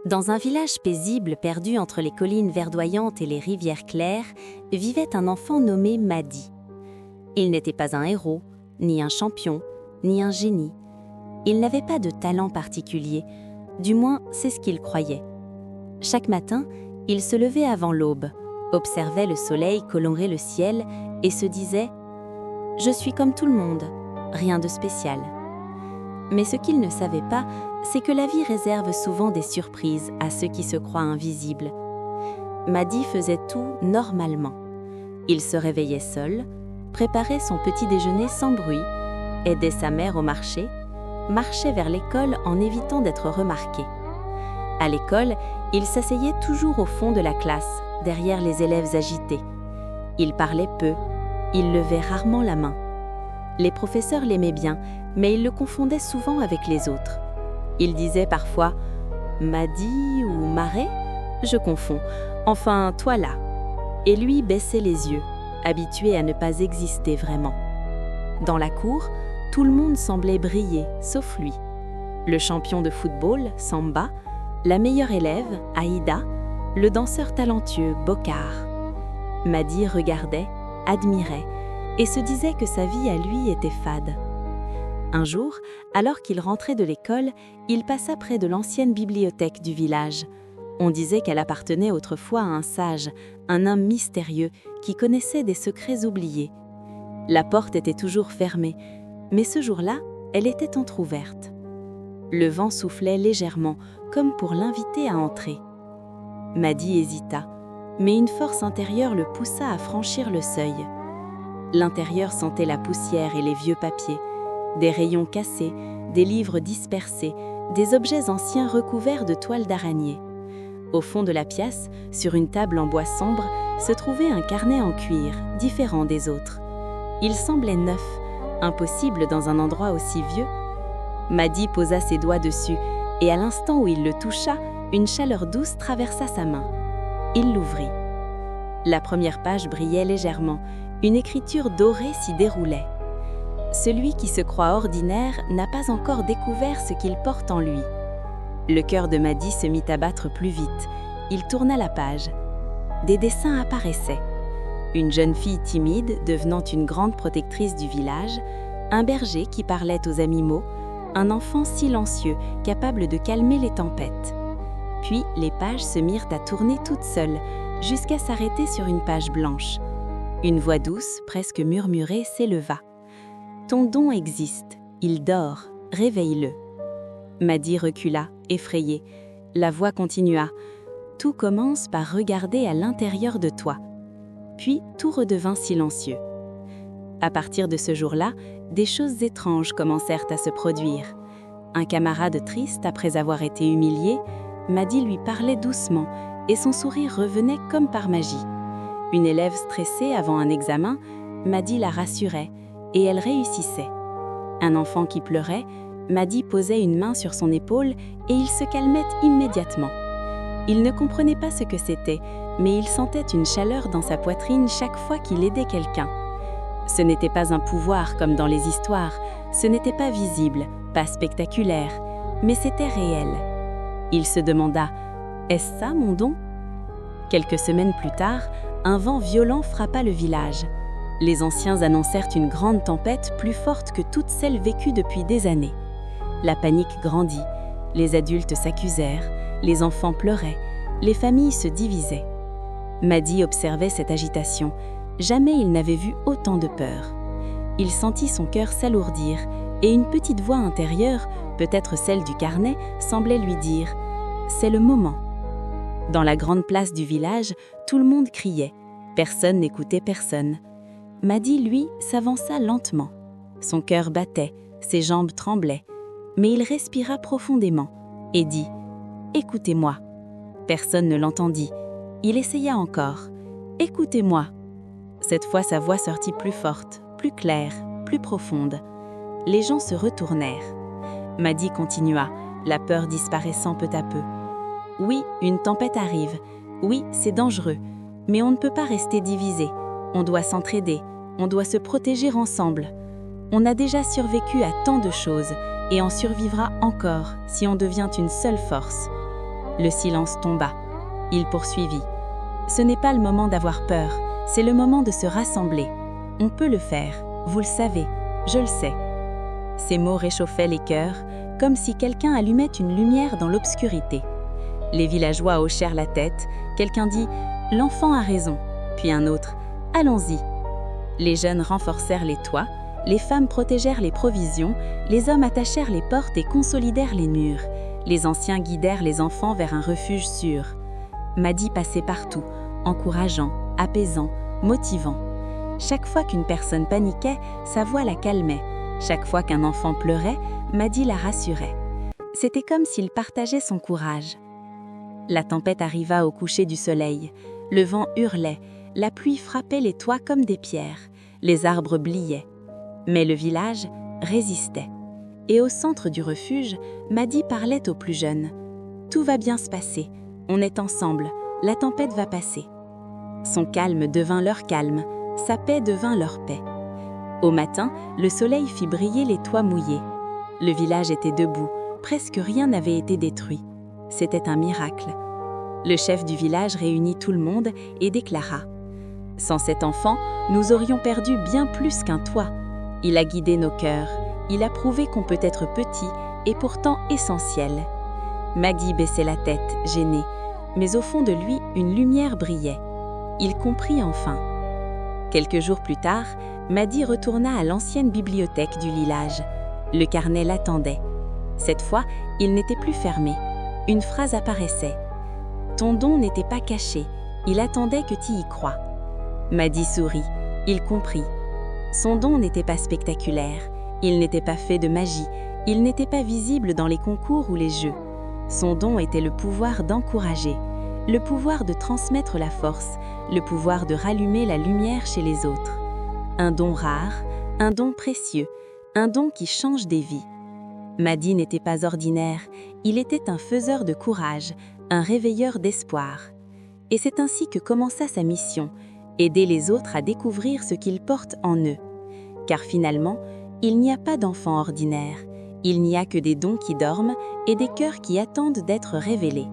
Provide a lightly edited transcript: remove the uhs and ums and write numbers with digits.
Dans un village paisible perdu entre les collines verdoyantes et les rivières claires, vivait un enfant nommé Madi. Il n'était pas un héros, ni un champion, ni un génie. Il n'avait pas de talent particulier, du moins c'est ce qu'il croyait. Chaque matin, il se levait avant l'aube, observait le soleil colorer le ciel et se disait « Je suis comme tout le monde, rien de spécial ». Mais ce qu'il ne savait pas, c'est que la vie réserve souvent des surprises à ceux qui se croient invisibles. Madi faisait tout normalement. Il se réveillait seul, préparait son petit déjeuner sans bruit, aidait sa mère au marché, marchait vers l'école en évitant d'être remarqué. À l'école, il s'asseyait toujours au fond de la classe, derrière les élèves agités. Il parlait peu, il levait rarement la main. Les professeurs l'aimaient bien, mais ils le confondaient souvent avec les autres. Ils disaient parfois « Madi ou Marais ?» Je confonds. Enfin, toi là. Et lui baissait les yeux, habitué à ne pas exister vraiment. Dans la cour, tout le monde semblait briller, sauf lui. Le champion de football, Samba, la meilleure élève, Aïda, le danseur talentueux, Bokar. Madi regardait, admirait, et se disait que sa vie à lui était fade. Un jour, alors qu'il rentrait de l'école, il passa près de l'ancienne bibliothèque du village. On disait qu'elle appartenait autrefois à un sage, un homme mystérieux qui connaissait des secrets oubliés. La porte était toujours fermée, mais ce jour-là, elle était entr'ouverte. Le vent soufflait légèrement, comme pour l'inviter à entrer. Madi hésita, mais une force intérieure le poussa à franchir le seuil. L'intérieur sentait la poussière et les vieux papiers, des rayons cassés, des livres dispersés, des objets anciens recouverts de toiles d'araignée. Au fond de la pièce, sur une table en bois sombre, se trouvait un carnet en cuir, différent des autres. Il semblait neuf, impossible dans un endroit aussi vieux. Madi posa ses doigts dessus, et à l'instant où il le toucha, une chaleur douce traversa sa main. Il l'ouvrit. La première page brillait légèrement, une écriture dorée s'y déroulait. Celui qui se croit ordinaire n'a pas encore découvert ce qu'il porte en lui. Le cœur de Madi se mit à battre plus vite. Il tourna la page. Des dessins apparaissaient. Une jeune fille timide devenant une grande protectrice du village, un berger qui parlait aux animaux, un enfant silencieux capable de calmer les tempêtes. Puis les pages se mirent à tourner toutes seules, jusqu'à s'arrêter sur une page blanche. Une voix douce, presque murmurée, s'éleva. « Ton don existe, il dort, réveille-le. » Madi recula, effrayé. La voix continua. « Tout commence par regarder à l'intérieur de toi. » Puis tout redevint silencieux. À partir de ce jour-là, des choses étranges commencèrent à se produire. Un camarade triste, après avoir été humilié, Madi lui parlait doucement et son sourire revenait comme par magie. Une élève stressée avant un examen, Madi la rassurait et elle réussissait. Un enfant qui pleurait, Madi posait une main sur son épaule et il se calmait immédiatement. Il ne comprenait pas ce que c'était, mais il sentait une chaleur dans sa poitrine chaque fois qu'il aidait quelqu'un. Ce n'était pas un pouvoir comme dans les histoires, ce n'était pas visible, pas spectaculaire, mais c'était réel. Il se demanda « Est-ce ça mon don ?» Quelques semaines plus tard, un vent violent frappa le village. Les anciens annoncèrent une grande tempête plus forte que toutes celles vécues depuis des années. La panique grandit, les adultes s'accusèrent, les enfants pleuraient, les familles se divisaient. Madi observait cette agitation. Jamais il n'avait vu autant de peur. Il sentit son cœur s'alourdir et une petite voix intérieure, peut-être celle du carnet, semblait lui dire « C'est le moment ». Dans la grande place du village, tout le monde criait. Personne n'écoutait personne. Madi, lui, s'avança lentement. Son cœur battait, ses jambes tremblaient. Mais il respira profondément et dit « Écoutez-moi ». Personne ne l'entendit. Il essaya encore « Écoutez-moi ». Cette fois, sa voix sortit plus forte, plus claire, plus profonde. Les gens se retournèrent. Madi continua, la peur disparaissant peu à peu. Oui, une tempête arrive. Oui, c'est dangereux. Mais on ne peut pas rester divisé. On doit s'entraider. On doit se protéger ensemble. On a déjà survécu à tant de choses et on survivra encore si on devient une seule force. Le silence tomba. Il poursuivit. « Ce n'est pas le moment d'avoir peur, c'est le moment de se rassembler. On peut le faire, vous le savez, je le sais. » Ces mots réchauffaient les cœurs, comme si quelqu'un allumait une lumière dans l'obscurité. Les villageois hochèrent la tête, quelqu'un dit « L'enfant a raison », puis un autre « Allons-y ». Les jeunes renforcèrent les toits, les femmes protégèrent les provisions, les hommes attachèrent les portes et consolidèrent les murs. Les anciens guidèrent les enfants vers un refuge sûr. Madi passait partout, encourageant, apaisant, motivant. Chaque fois qu'une personne paniquait, sa voix la calmait. Chaque fois qu'un enfant pleurait, Madi la rassurait. C'était comme s'il partageait son courage. La tempête arriva au coucher du soleil. Le vent hurlait, la pluie frappait les toits comme des pierres, les arbres bliaient. Mais le village résistait. Et au centre du refuge, Madi parlait aux plus jeunes. « Tout va bien se passer, on est ensemble, la tempête va passer. » Son calme devint leur calme, sa paix devint leur paix. Au matin, le soleil fit briller les toits mouillés. Le village était debout, presque rien n'avait été détruit. C'était un miracle. Le chef du village réunit tout le monde et déclara « Sans cet enfant, nous aurions perdu bien plus qu'un toit. Il a guidé nos cœurs, il a prouvé qu'on peut être petit et pourtant essentiel. » Madi baissait la tête, gêné, mais au fond de lui, une lumière brillait. Il comprit enfin. Quelques jours plus tard, Madi retourna à l'ancienne bibliothèque du village. Le carnet l'attendait. Cette fois, il n'était plus fermé. Une phrase apparaissait. « Ton don n'était pas caché, il attendait que tu y crois. » Madi sourit, il comprit. Son don n'était pas spectaculaire, il n'était pas fait de magie, il n'était pas visible dans les concours ou les jeux. Son don était le pouvoir d'encourager, le pouvoir de transmettre la force, le pouvoir de rallumer la lumière chez les autres. Un don rare, un don précieux, un don qui change des vies. Madi n'était pas ordinaire, il était un faiseur de courage, un réveilleur d'espoir. Et c'est ainsi que commença sa mission, aider les autres à découvrir ce qu'ils portent en eux. Car finalement, il n'y a pas d'enfants ordinaires, il n'y a que des dons qui dorment et des cœurs qui attendent d'être révélés.